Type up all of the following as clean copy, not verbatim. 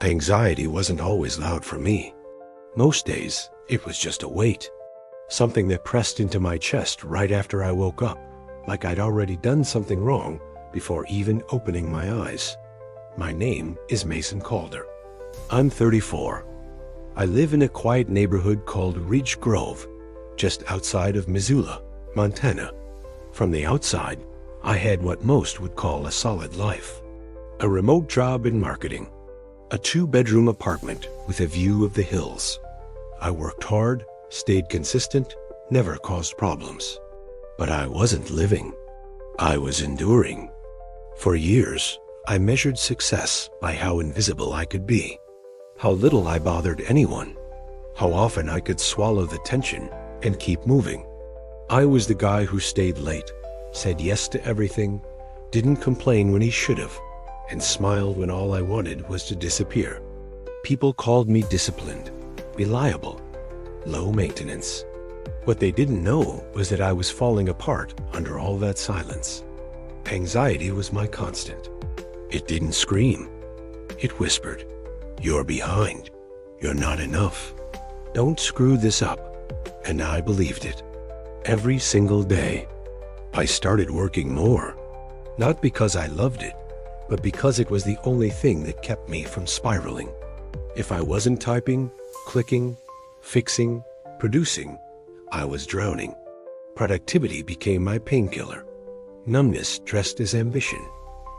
Anxiety wasn't always loud for me. Most days, it was just a weight. Something that pressed into my chest right after I woke up, like I'd already done something wrong before even opening my eyes. My name is Mason Calder. I'm 34. I live in a quiet neighborhood called Ridge Grove, just outside of Missoula, Montana. From the outside, I had what most would call a solid life. A remote job in marketing. A 2-bedroom apartment with a view of the hills. I worked hard, stayed consistent, never caused problems. But I wasn't living. I was enduring. For years, I measured success by how invisible I could be, how little I bothered anyone, how often I could swallow the tension and keep moving. I was the guy who stayed late, said yes to everything, didn't complain when he should have, and smiled when all I wanted was to disappear. People called me disciplined, reliable, low maintenance. What they didn't know was that I was falling apart under all that silence. Anxiety was my constant. It didn't scream. It whispered, "You're behind. You're not enough. Don't screw this up." And I believed it. Every single day. I started working more. Not because I loved it, but because it was the only thing that kept me from spiraling. If I wasn't typing, clicking, fixing, producing, I was drowning. Productivity became my painkiller. Numbness dressed as ambition.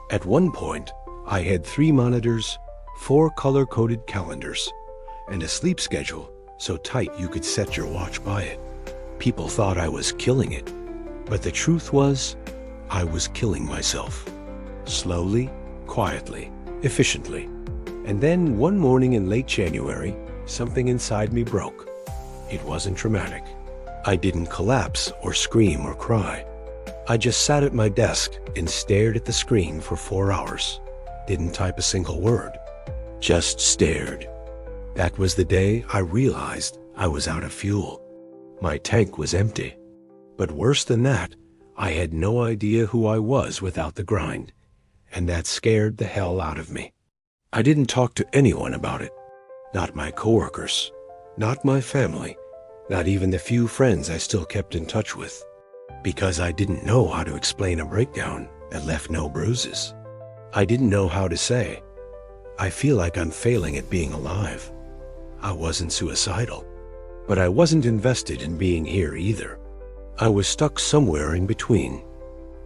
At one point, I had 3 monitors, 4 color-coded calendars, and a sleep schedule so tight you could set your watch by it. People thought I was killing it, but the truth was, I was killing myself. Slowly, quietly, efficiently. And then one morning in late January, something inside me broke. It wasn't dramatic. I didn't collapse or scream or cry. I just sat at my desk and stared at the screen for 4 hours. Didn't type a single word. Just stared. That was the day I realized I was out of fuel. My tank was empty. But worse than that, I had no idea who I was without the grind. And that scared the hell out of me. I didn't talk to anyone about it. Not my coworkers. Not my family. Not even the few friends I still kept in touch with. Because I didn't know how to explain a breakdown that left no bruises. I didn't know how to say, "I feel like I'm failing at being alive." I wasn't suicidal. But I wasn't invested in being here either. I was stuck somewhere in between.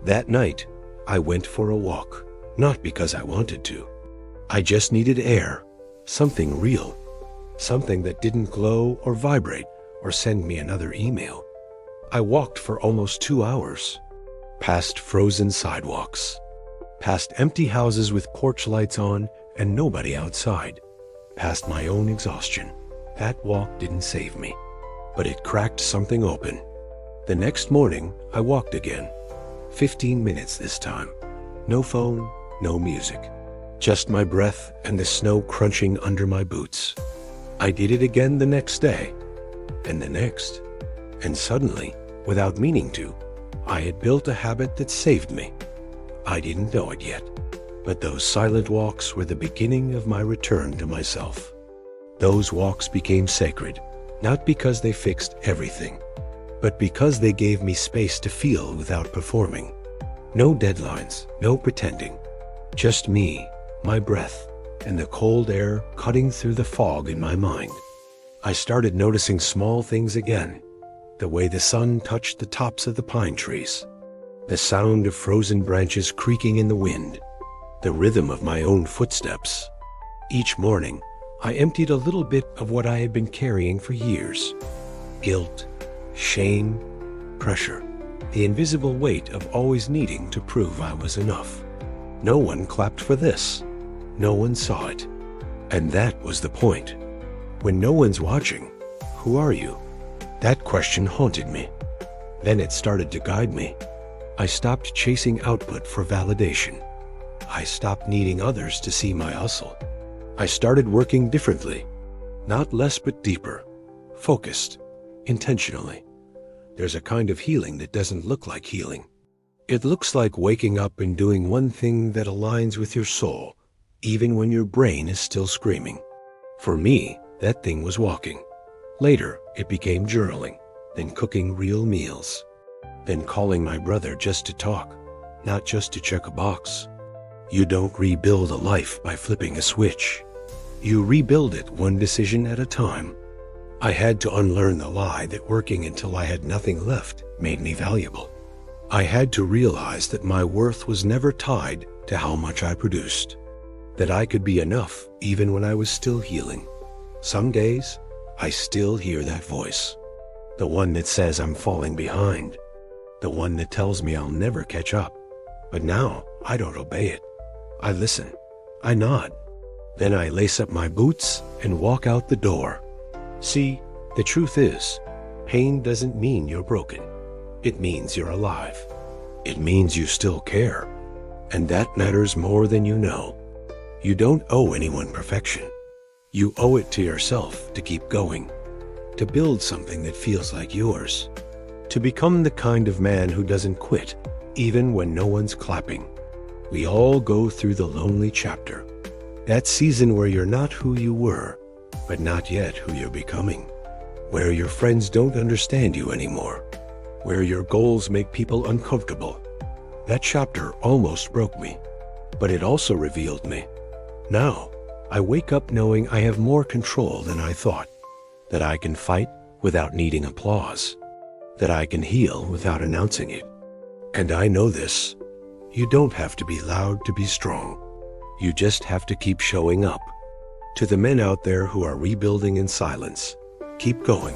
That night, I went for a walk, not because I wanted to. I just needed air, something real, something that didn't glow or vibrate or send me another email. I walked for almost 2 hours, past frozen sidewalks, past empty houses with porch lights on and nobody outside, past my own exhaustion. That walk didn't save me, but it cracked something open. The next morning, I walked again. 15 minutes this time. No phone, no music. Just my breath and the snow crunching under my boots. I did it again the next day, and the next. And suddenly, without meaning to, I had built a habit that saved me. I didn't know it yet, but those silent walks were the beginning of my return to myself. Those walks became sacred, not because they fixed everything, but because they gave me space to feel without performing. No deadlines, no pretending. Just me, my breath, and the cold air cutting through the fog in my mind. I started noticing small things again. The way the sun touched the tops of the pine trees. The sound of frozen branches creaking in the wind. The rhythm of my own footsteps. Each morning, I emptied a little bit of what I had been carrying for years. Guilt, shame, pressure. The invisible weight of always needing to prove I was enough. No one clapped for this. No one saw it. And that was the point. When no one's watching, who are you? That question haunted me. Then it started to guide me. I stopped chasing output for validation. I stopped needing others to see my hustle. I started working differently. Not less but deeper. Focused. Intentionally. There's a kind of healing that doesn't look like healing. It looks like waking up and doing one thing that aligns with your soul, even when your brain is still screaming. For me, that thing was walking. Later, it became journaling, then cooking real meals, then calling my brother just to talk, not just to check a box. You don't rebuild a life by flipping a switch. You rebuild it one decision at a time. I had to unlearn the lie that working until I had nothing left made me valuable. I had to realize that my worth was never tied to how much I produced, that I could be enough even when I was still healing. Some days, I still hear that voice, the one that says I'm falling behind, the one that tells me I'll never catch up. But now, I don't obey it. I listen. I nod. Then I lace up my boots and walk out the door. See, the truth is, pain doesn't mean you're broken. It means you're alive. It means you still care. And that matters more than you know. You don't owe anyone perfection. You owe it to yourself to keep going, to build something that feels like yours, to become the kind of man who doesn't quit, even when no one's clapping. We all go through the lonely chapter, that season where you're not who you were, but not yet who you're becoming, where your friends don't understand you anymore, where your goals make people uncomfortable. That chapter almost broke me, but it also revealed me. Now, I wake up knowing I have more control than I thought, that I can fight without needing applause, that I can heal without announcing it. And I know this. You don't have to be loud to be strong. You just have to keep showing up. To the men out there who are rebuilding in silence, keep going.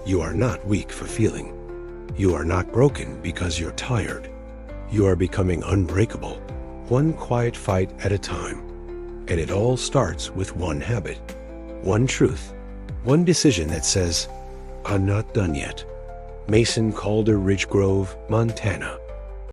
You are not weak for feeling. You are not broken because you're tired. You are becoming unbreakable, one quiet fight at a time. And it all starts with one habit, one truth, one decision that says, I'm not done yet. Mason, Calder, Ridge Grove, Montana.